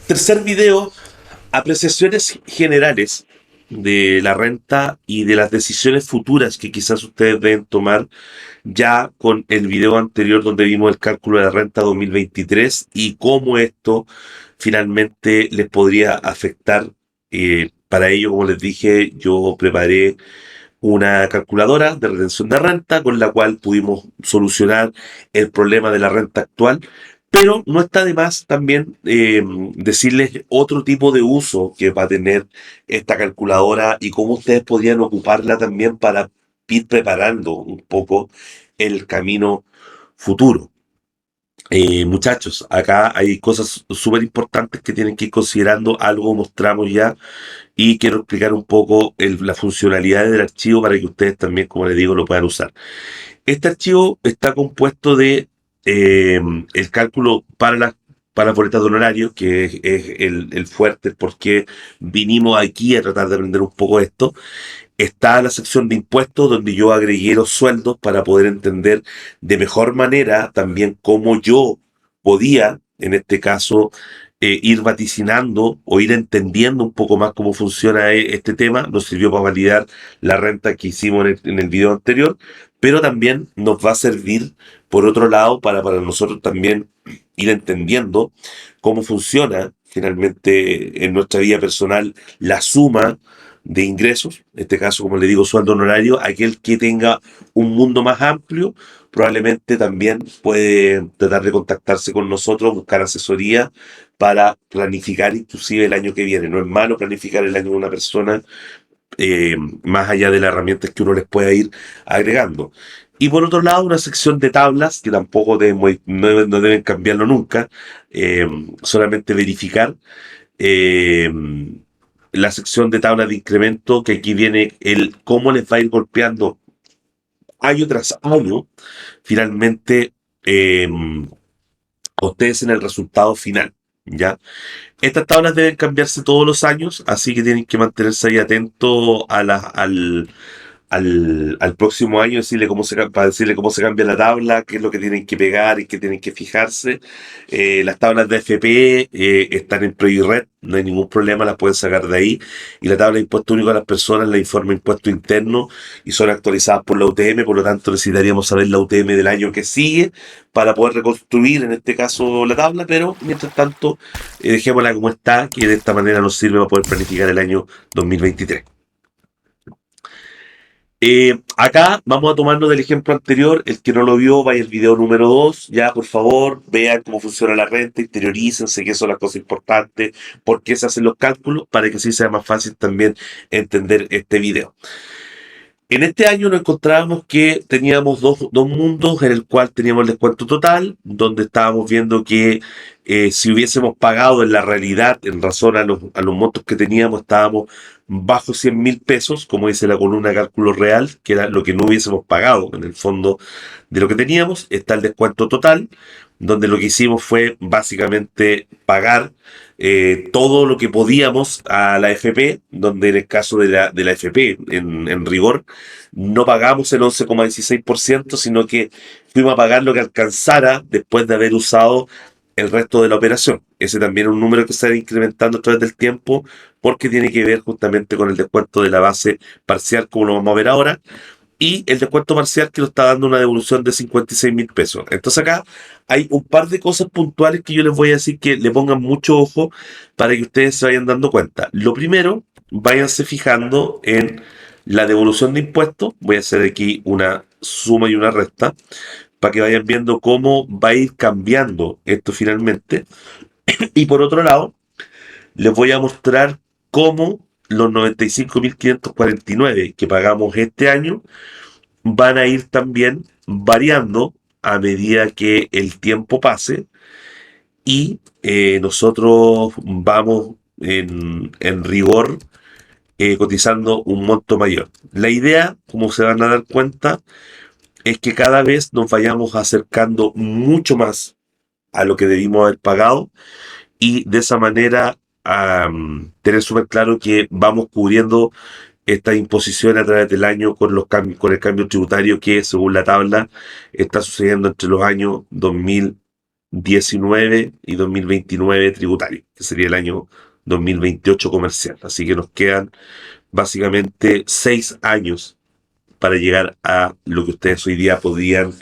Tercer video, apreciaciones generales de la renta y de las decisiones futuras que quizás ustedes deben tomar ya con el video anterior donde vimos el cálculo de la renta 2023 y cómo esto finalmente les podría afectar. Para ello, como les dije, yo preparé una calculadora de retención de renta con la cual pudimos solucionar el problema de la renta actual, pero no está de más también decirles otro tipo de uso que va a tener esta calculadora y cómo ustedes podrían ocuparla también para ir preparando un poco el camino futuro. Muchachos, acá hay cosas súper importantes que tienen que ir considerando, algo mostramos ya y quiero explicar un poco la funcionalidad del archivo para que ustedes también, como les digo, lo puedan usar. Este archivo está compuesto de eh, el cálculo para las boletas de honorarios, que es el fuerte, el por qué vinimos aquí a tratar de aprender un poco esto. Está la sección de impuestos, donde yo agregué los sueldos para poder entender de mejor manera también cómo yo podía, en este caso, ir vaticinando o ir entendiendo un poco más cómo funciona este tema. Nos sirvió para validar la renta que hicimos en el video anterior, pero también nos va a servir, por otro lado, para nosotros también ir entendiendo cómo funciona finalmente en nuestra vida personal la suma de ingresos, en este caso, como le digo, sueldo honorario. Aquel que tenga un mundo más amplio probablemente también puede tratar de contactarse con nosotros, buscar asesoría para planificar inclusive el año que viene. No es malo planificar el año de una persona, más allá de las herramientas que uno les pueda ir agregando. Y por otro lado, una sección de tablas que tampoco no deben cambiarlo nunca, eh, solamente verificar. eh, la sección de tablas de incremento, que aquí viene el cómo les va a ir golpeando año tras año, finalmente, eh, a ustedes en el resultado final. ¿Ya? Estas tablas deben cambiarse todos los años, así que tienen que mantenerse ahí atentos al próximo año, para decirle cómo se cambia la tabla, qué es lo que tienen que pegar y qué tienen que fijarse. Las tablas de FP están en ProIRED, no hay ningún problema, las pueden sacar de ahí. Y la tabla de impuesto único a las personas la informa impuesto interno y son actualizadas por la UTM, por lo tanto necesitaríamos saber la UTM del año que sigue para poder reconstruir en este caso la tabla, pero mientras tanto dejémosla como está, que de esta manera nos sirve para poder planificar el año 2023. Acá vamos a tomarnos del ejemplo anterior. El que no lo vio, vaya al video número 2. Ya, por favor, vean cómo funciona la renta, interiorícense qué son las cosas importantes, por qué se hacen los cálculos, para que así sea más fácil también entender este video. En este año nos encontrábamos que teníamos dos mundos en el cual teníamos el descuento total, donde estábamos viendo que si hubiésemos pagado en la realidad, en razón a los montos que teníamos, estábamos bajo 100.000 pesos, como dice la columna de cálculo real, que era lo que no hubiésemos pagado en el fondo de lo que teníamos. Está el descuento total, donde lo que hicimos fue básicamente pagar todo lo que podíamos a la FP, donde en el caso de la FP, en rigor, no pagamos el 11,16%, sino que fuimos a pagar lo que alcanzara después de haber usado el resto de la operación. Ese también es un número que se va incrementando a través del tiempo porque tiene que ver justamente con el descuento de la base parcial, como lo vamos a ver ahora, y el descuento parcial que nos está dando una devolución de 56.000 pesos. Entonces acá hay un par de cosas puntuales que yo les voy a decir que le pongan mucho ojo para que ustedes se vayan dando cuenta. Lo primero, váyanse fijando en la devolución de impuestos. Voy a hacer aquí una suma y una resta para que vayan viendo cómo va a ir cambiando esto finalmente. Y por otro lado, les voy a mostrar cómo los 95.549 que pagamos este año van a ir también variando a medida que el tiempo pase y nosotros vamos en rigor cotizando un monto mayor. La idea, como se van a dar cuenta, es que cada vez nos vayamos acercando mucho más a lo que debimos haber pagado y de esa manera tener súper claro que vamos cubriendo esta imposición a través del año con los cambios, con el cambio tributario que según la tabla está sucediendo entre los años 2023 2019 y 2029 tributario, que sería el año 2028 comercial. Así que nos quedan básicamente 6 años para llegar a lo que ustedes hoy día podrían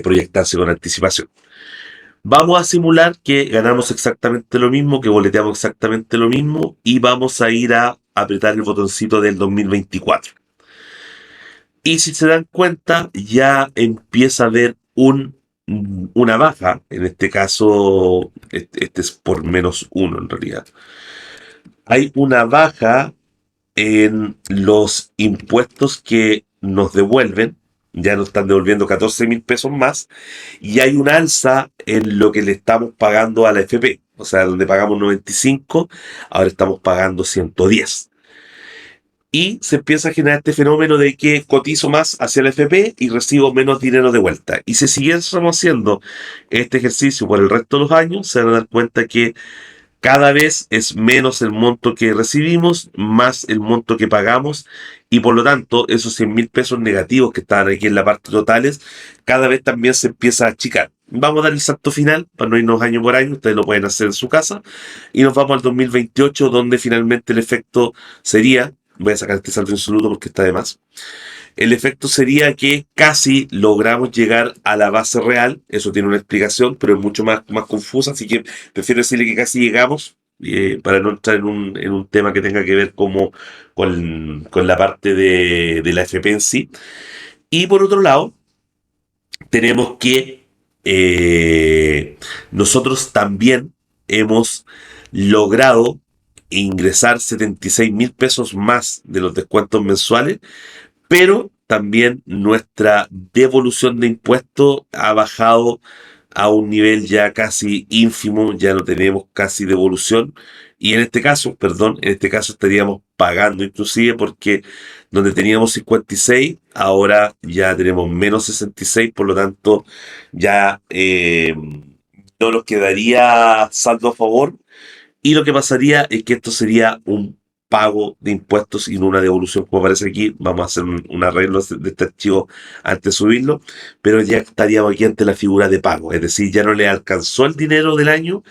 proyectarse con anticipación. Vamos a simular que ganamos exactamente lo mismo, que boleteamos exactamente lo mismo y vamos a ir a apretar el botoncito del 2024. Y si se dan cuenta, ya empieza a haber una baja, en este caso, este es por -1 en realidad. Hay una baja en los impuestos que nos devuelven, ya nos están devolviendo 14.000 pesos más, y hay un alza en lo que le estamos pagando a la FP, o sea, donde pagamos 95, ahora estamos pagando 110. Y se empieza a generar este fenómeno de que cotizo más hacia la FP y recibo menos dinero de vuelta. Y si siguiésemos haciendo este ejercicio por el resto de los años, se van a dar cuenta que cada vez es menos el monto que recibimos, más el monto que pagamos, y por lo tanto, esos 100.000 pesos negativos que estaban aquí en la parte totales, cada vez también se empieza a achicar. Vamos a dar el salto final, para no irnos año por año, ustedes lo pueden hacer en su casa, y nos vamos al 2028, donde finalmente el efecto sería, voy a sacar este salto absoluto porque está de más, el efecto sería que casi logramos llegar a la base real. Eso tiene una explicación, pero es mucho más confusa, así que prefiero decirle que casi llegamos, para no entrar en un tema que tenga que ver como con la parte de la FP en sí. Y por otro lado, tenemos que nosotros también hemos logrado ingresar 76.000 pesos más de los descuentos mensuales, pero también nuestra devolución de impuestos ha bajado a un nivel ya casi ínfimo, ya no tenemos casi devolución. Y en este caso, perdón, en este caso estaríamos pagando inclusive porque donde teníamos 56, ahora ya tenemos menos 66, por lo tanto ya no nos quedaría saldo a favor, y lo que pasaría es que esto sería un pago de impuestos y no una devolución, como aparece aquí. Vamos a hacer un arreglo de este archivo antes de subirlo, pero ya estaríamos aquí ante la figura de pago. Es decir, ya no le alcanzó el dinero del año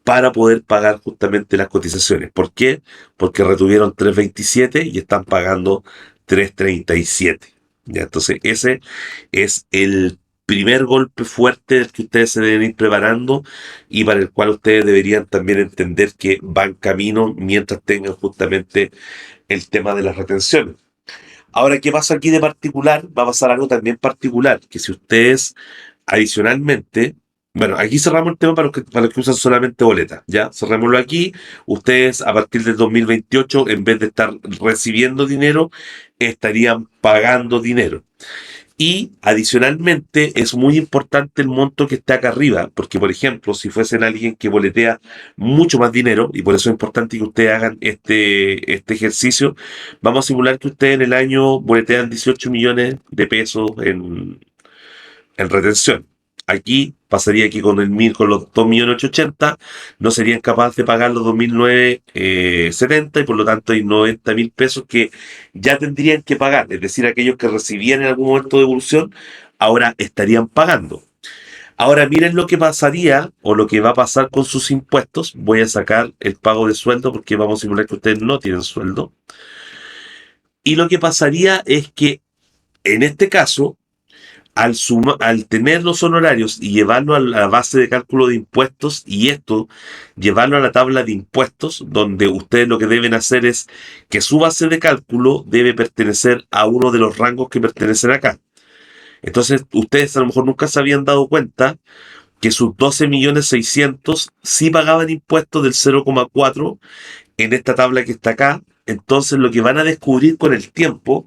para poder pagar justamente las cotizaciones. ¿Por qué? Porque retuvieron 327 y están pagando 337. Ya, entonces ese es el primer golpe fuerte del que ustedes se deben ir preparando y para el cual ustedes deberían también entender que van camino mientras tengan justamente el tema de las retenciones. Ahora, ¿qué pasa aquí de particular? Va a pasar algo también particular, que si ustedes adicionalmente, bueno, aquí cerramos el tema para los que usan solamente boletas, ¿ya? Cerrémoslo aquí. Ustedes a partir del 2028, en vez de estar recibiendo dinero, estarían pagando dinero. Y adicionalmente es muy importante el monto que está acá arriba, porque por ejemplo, si fuesen alguien que boletea mucho más dinero, y por eso es importante que ustedes hagan este ejercicio, vamos a simular que ustedes en el año boletean 18 millones de pesos en retención. Aquí pasaría que con los 2.880.000 no serían capaces de pagar los 2.970 y por lo tanto hay 90.000 pesos que ya tendrían que pagar. Es decir, aquellos que recibían en algún momento de devolución ahora estarían pagando. Ahora miren lo que pasaría o lo que va a pasar con sus impuestos. Voy a sacar el pago de sueldo porque vamos a simular que ustedes no tienen sueldo. Y lo que pasaría es que en este caso al tener los honorarios y llevarlo a la base de cálculo de impuestos y esto llevarlo a la tabla de impuestos, donde ustedes lo que deben hacer es que su base de cálculo debe pertenecer a uno de los rangos que pertenecen acá. Entonces, ustedes a lo mejor nunca se habían dado cuenta que sus 12.600.000 sí pagaban impuestos del 0,4 en esta tabla que está acá. Entonces, lo que van a descubrir con el tiempo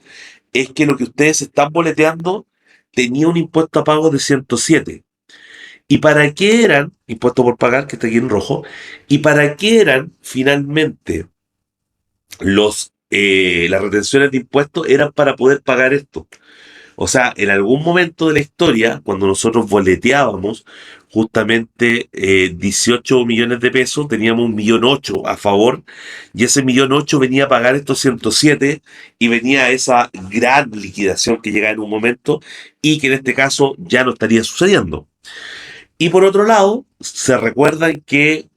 es que lo que ustedes están boleteando tenía un impuesto a pago de 107. ¿Y para qué eran, impuesto por pagar, que está aquí en rojo, y para qué eran finalmente las retenciones de impuestos? Eran para poder pagar esto. O sea, en algún momento de la historia, cuando nosotros boleteábamos justamente 18 millones de pesos, teníamos 1.800.000 a favor, y ese 1.800.000 venía a pagar estos 107 y venía esa gran liquidación que llegaba en un momento y que en este caso ya no estaría sucediendo. Y por otro lado, se recuerdan que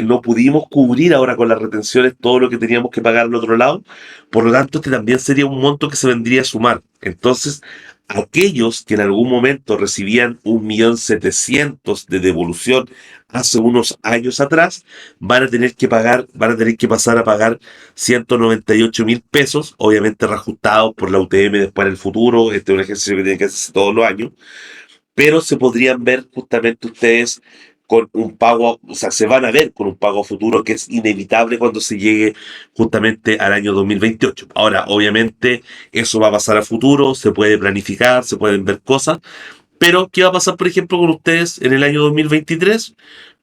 no pudimos cubrir ahora con las retenciones todo lo que teníamos que pagar al otro lado. Por lo tanto, este también sería un monto que se vendría a sumar. Entonces, aquellos que en algún momento recibían 1.700.000 de devolución hace unos años atrás, van a tener que pagar, van a tener que pasar a pagar 198.000 pesos, obviamente reajustados por la UTM después en el futuro. Este es un ejercicio que tienen que hacerse todos los años, pero se podrían ver justamente ustedes con un pago, o sea, se van a ver con un pago futuro que es inevitable cuando se llegue justamente al año 2028. Ahora, obviamente, eso va a pasar a futuro, se puede planificar, se pueden ver cosas, pero ¿qué va a pasar, por ejemplo, con ustedes en el año 2023?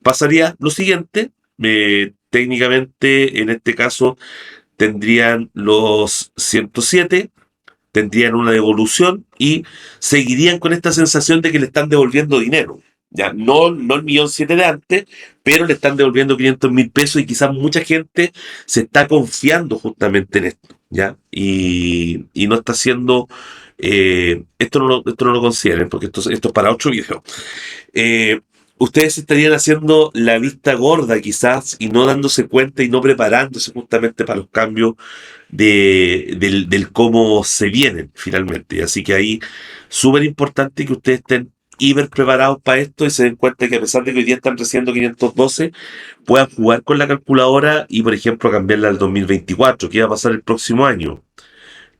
Pasaría lo siguiente, técnicamente, en este caso, tendrían los 107, tendrían una devolución y seguirían con esta sensación de que le están devolviendo dinero. Ya, no el 1.700.000 de antes, pero le están devolviendo 500.000 pesos y quizás mucha gente se está confiando justamente en esto, ¿ya? Y no está haciendo, esto no lo consideren, porque esto es para otro video. eh, Ustedes estarían haciendo la vista gorda quizás y no dándose cuenta y no preparándose justamente para los cambios del cómo se vienen finalmente. Así que ahí súper importante que ustedes estén hiper preparados para esto y se den cuenta que a pesar de que hoy día están recibiendo 512, puedan jugar con la calculadora y, por ejemplo, cambiarla al 2024. ¿Qué va a pasar el próximo año?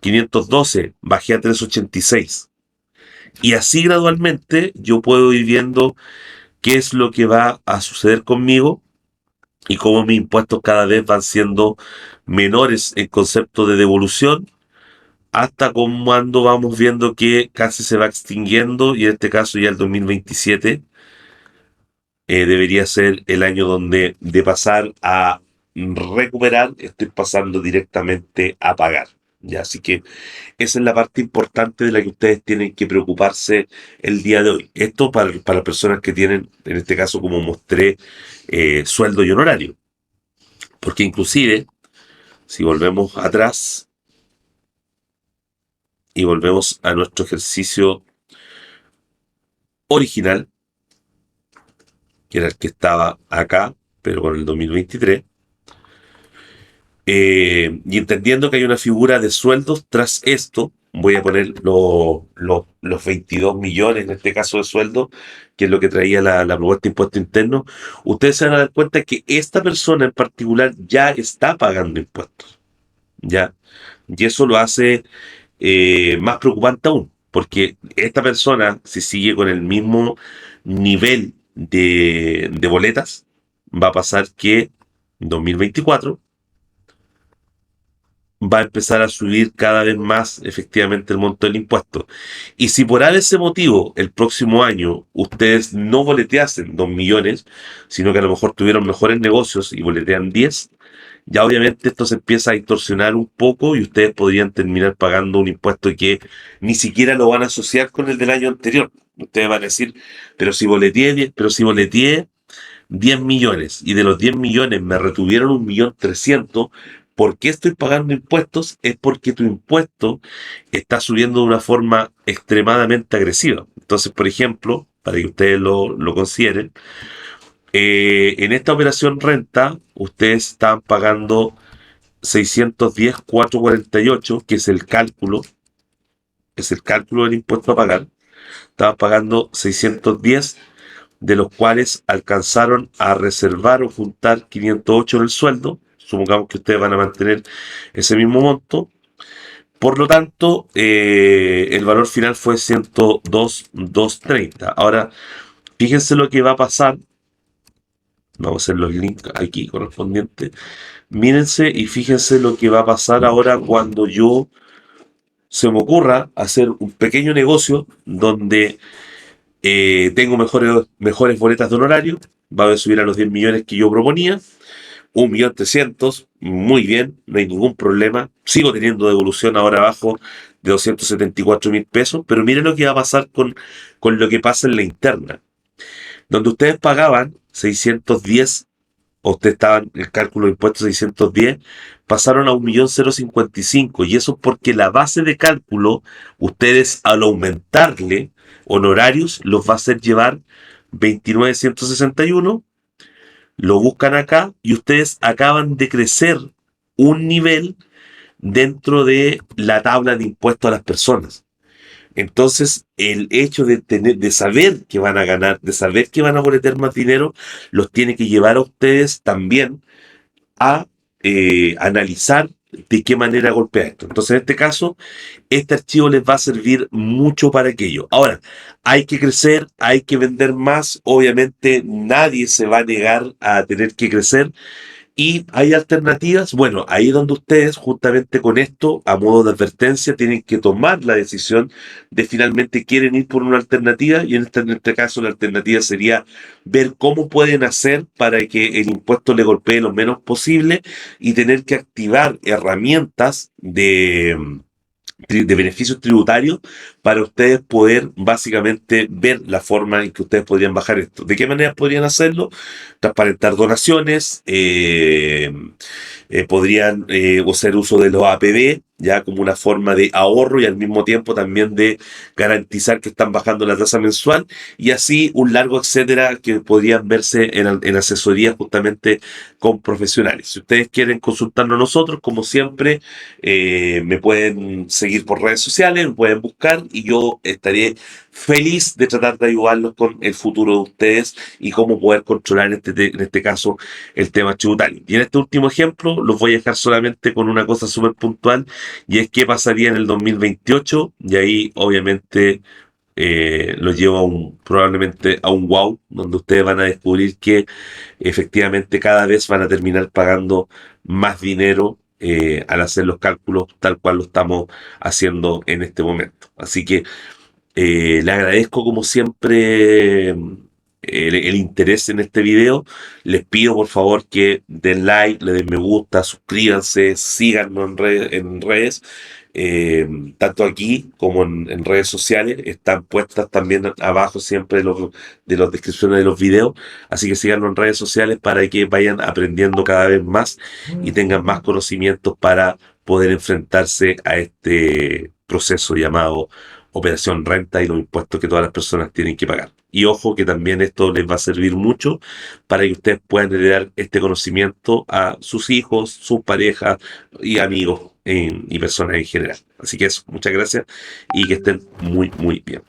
512, bajé a 386. Y así gradualmente yo puedo ir viendo qué es lo que va a suceder conmigo y cómo mis impuestos cada vez van siendo menores en concepto de devolución, hasta cuando vamos viendo que casi se va extinguiendo y en este caso ya el 2027 debería ser el año donde de pasar a recuperar, estoy pasando directamente a pagar. Ya, así que esa es la parte importante de la que ustedes tienen que preocuparse el día de hoy. Esto para personas que tienen, en este caso, como mostré, sueldo y honorario. Porque inclusive, si volvemos atrás y volvemos a nuestro ejercicio original, que era el que estaba acá, pero con el 2023, y entendiendo que hay una figura de sueldos tras esto, voy a poner los 22 millones en este caso de sueldo, que es lo que traía la propuesta de impuesto interno. Ustedes se van a dar cuenta que esta persona en particular ya está pagando impuestos, ¿ya? Y eso lo hace más preocupante aún, porque esta persona, si sigue con el mismo nivel de boletas, va a pasar que en 2024 va a empezar a subir cada vez más efectivamente el monto del impuesto. Y si por ese motivo el próximo año ustedes no boleteasen 2 millones, sino que a lo mejor tuvieron mejores negocios y boletean 10, ya obviamente esto se empieza a distorsionar un poco y ustedes podrían terminar pagando un impuesto que ni siquiera lo van a asociar con el del año anterior. Ustedes van a decir, pero si boleteé 10 millones y de los 10 millones me retuvieron 1.300.000, ¿por qué estoy pagando impuestos? Es porque tu impuesto está subiendo de una forma extremadamente agresiva. Entonces, por ejemplo, para que ustedes lo consideren, en esta operación renta, ustedes están pagando 610.448, que es el cálculo del impuesto a pagar. Estaban pagando 610, de los cuales alcanzaron a reservar o juntar 508 en el sueldo. Supongamos que ustedes van a mantener ese mismo monto. Por lo tanto, el valor final fue 102.230. Ahora, fíjense lo que va a pasar. Vamos a hacer los links aquí correspondientes. Mírense y fíjense lo que va a pasar ahora cuando yo se me ocurra hacer un pequeño negocio donde tengo mejores boletas de honorario. Va a subir a los 10 millones que yo proponía. 1.300.000, muy bien, no hay ningún problema. Sigo teniendo devolución ahora abajo de 274.000 pesos, pero miren lo que va a pasar con lo que pasa en la interna. Donde ustedes pagaban 610, o ustedes estaban en el cálculo de impuestos 610, pasaron a 1.055.000, y eso es porque la base de cálculo, ustedes al aumentarle honorarios, los va a hacer llevar 29161, lo buscan acá y ustedes acaban de crecer un nivel dentro de la tabla de impuestos a las personas. Entonces, el hecho de tener, de saber que van a ganar, de saber que van a poner más dinero, los tiene que llevar a ustedes también a analizar de qué manera golpea esto. Entonces, en este caso, este archivo les va a servir mucho para aquello. Ahora, hay que crecer, hay que vender más. Obviamente, nadie se va a negar a tener que crecer. Y hay alternativas. Bueno, ahí es donde ustedes, juntamente con esto, a modo de advertencia, tienen que tomar la decisión de finalmente quieren ir por una alternativa. Y en este caso, la alternativa sería ver cómo pueden hacer para que el impuesto le golpee lo menos posible y tener que activar herramientas de beneficios tributarios para ustedes poder básicamente ver la forma en que ustedes podrían bajar esto. ¿De qué manera podrían hacerlo? Transparentar donaciones, podrían hacer uso de los APB, ya como una forma de ahorro y al mismo tiempo también de garantizar que están bajando la tasa mensual y así un largo etcétera que podrían verse en asesoría justamente con profesionales. Si ustedes quieren consultarnos a nosotros, como siempre, me pueden seguir por redes sociales, me pueden buscar y yo estaré feliz de tratar de ayudarlos con el futuro de ustedes y cómo poder controlar en este caso el tema tributario. Y en este último ejemplo los voy a dejar solamente con una cosa súper puntual y es qué pasaría en el 2028 y ahí obviamente lo llevo probablemente a un wow, donde ustedes van a descubrir que efectivamente cada vez van a terminar pagando más dinero al hacer los cálculos tal cual lo estamos haciendo en este momento. Así que le agradezco como siempre el interés en este video. Les pido por favor que den like, le den me gusta, suscríbanse, síganos en redes, tanto aquí como en redes sociales. Están puestas también abajo siempre de las descripciones de los videos. Así que síganos en redes sociales para que vayan aprendiendo cada vez más y tengan más conocimientos para poder enfrentarse a este proceso llamado operación renta y los impuestos que todas las personas tienen que pagar. Y ojo que también esto les va a servir mucho para que ustedes puedan heredar este conocimiento a sus hijos, sus parejas y amigos y personas en general. Así que eso, muchas gracias y que estén muy, muy bien.